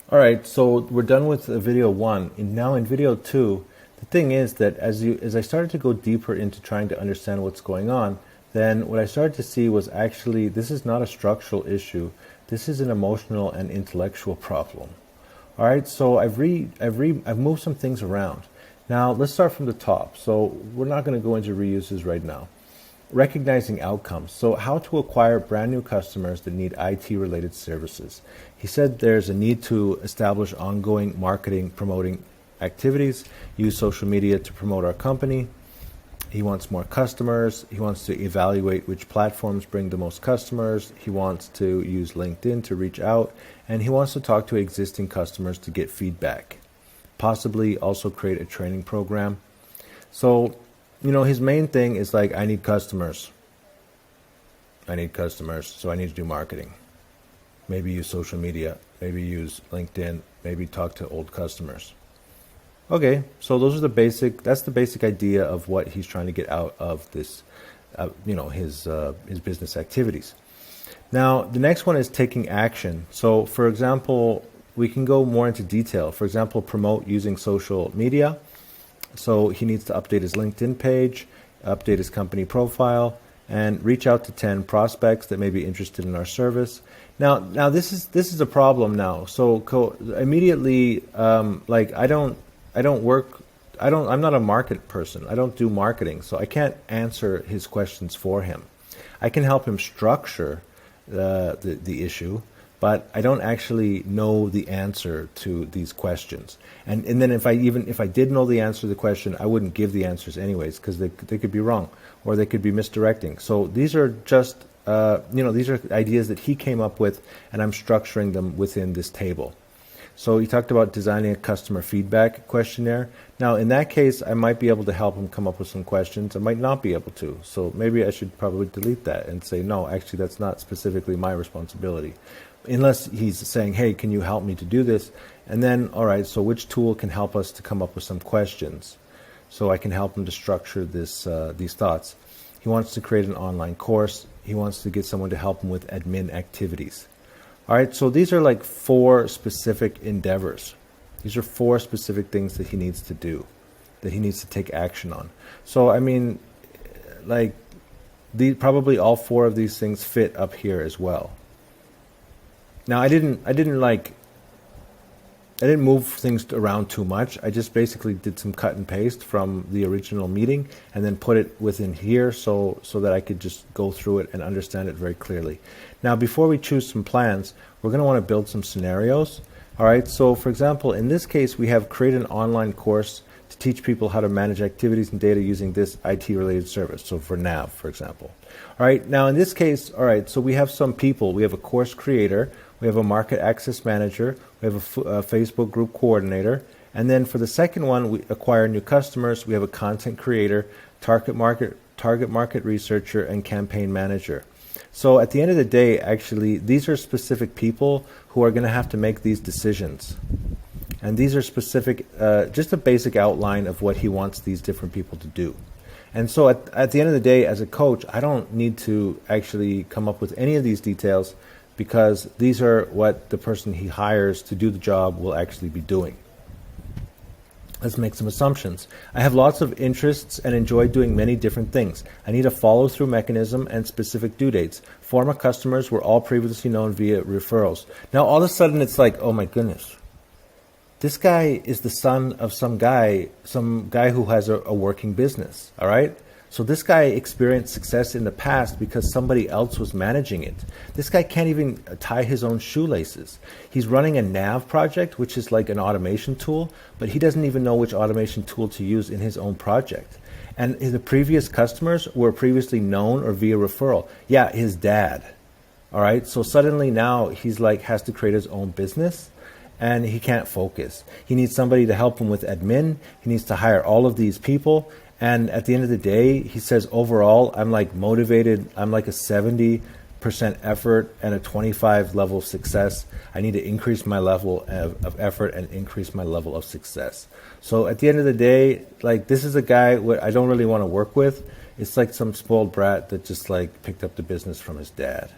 All right, so we're done with video one, and now in video two, the thing is that as I started to go deeper into trying to understand what's going on, then what I started to see was actually this is not a structural issue. This is an emotional and intellectual problem. All right, so I've moved some things around. Now let's start from the top. So we're not going to go into reuses right now. Recognizing outcomes. So how to acquire brand new customers that need IT related services. He said there's a need to establish ongoing marketing, promoting activities, use social media to promote our company. He wants more customers. He wants to evaluate which platforms bring the most customers. He wants to use LinkedIn to reach out. And he wants to talk to existing customers to get feedback. Possibly also create a training program. So, his main thing is like, I need customers. I need customers, so I need to do marketing. Maybe use social media. Maybe use LinkedIn. Maybe talk to old customers. Okay, so that's the basic idea of what he's trying to get out of this, his business activities. Now, the next one is taking action. So, for example, we can go more into detail. For example, promote using social media. So he needs to update his LinkedIn page, update his company profile, and reach out to 10 prospects that may be interested in our service. Now this is a problem now. So immediately, I'm not a market person. I don't do marketing, so I can't answer his questions for him. I can help him structure the issue, but I don't actually know the answer to these questions. And then if I did know the answer to the question, I wouldn't give the answers anyways, because they could be wrong or they could be misdirecting. So these are just these are ideas that he came up with, and I'm structuring them within this table. So he talked about designing a customer feedback questionnaire. Now, in that case, I might be able to help him come up with some questions. I might not be able to. So maybe I should probably delete that and say, no, actually, that's not specifically my responsibility. Unless he's saying, hey, can you help me to do this? And then, all right, so which tool can help us to come up with some questions? So I can help him to structure these thoughts. He wants to create an online course. He wants to get someone to help him with admin activities. All right, so these are like 4 specific endeavors. These are 4 specific things that he needs to do, that he needs to take action on. So, I mean, probably all 4 of these things fit up here as well. Now, I didn't move things around too much. I just basically did some cut and paste from the original meeting and then put it within here so that I could just go through it and understand it very clearly. Now, before we choose some plans, we're going to want to build some scenarios. All right, so for example, in this case, we have create an online course to teach people how to manage activities and data using this IT-related service. So for NAV, for example. All right, now in this case, all right, so we have some people. We have a course creator. We have a market access manager. We have a Facebook group coordinator. And then for the second one, we acquire new customers. We have a content creator, target market researcher, and campaign manager. So at the end of the day, actually, these are specific people who are going to have to make these decisions. And these are specific, just a basic outline of what he wants these different people to do. And so at the end of the day, as a coach, I don't need to actually come up with any of these details, because these are what the person he hires to do the job will actually be doing. Let's make some assumptions. I have lots of interests and enjoy doing many different things. I need a follow-through mechanism and specific due dates. Former customers were all previously known via referrals. Now, all of a sudden, it's like, oh my goodness. This guy is the son of some guy who has a working business, all right? So this guy experienced success in the past because somebody else was managing it. This guy can't even tie his own shoelaces. He's running a NAV project, which is like an automation tool, but he doesn't even know which automation tool to use in his own project. And the previous customers were previously known or via referral. Yeah, his dad. All right, so suddenly now he's has to create his own business, and he can't focus. He needs somebody to help him with admin. He needs to hire all of these people. And at the end of the day, he says, overall, I'm motivated. I'm a 70% effort and a 25 level of success. I need to increase my level of effort and increase my level of success. So at the end of the day, this is a guy I don't really want to work with. It's like some spoiled brat that just picked up the business from his dad.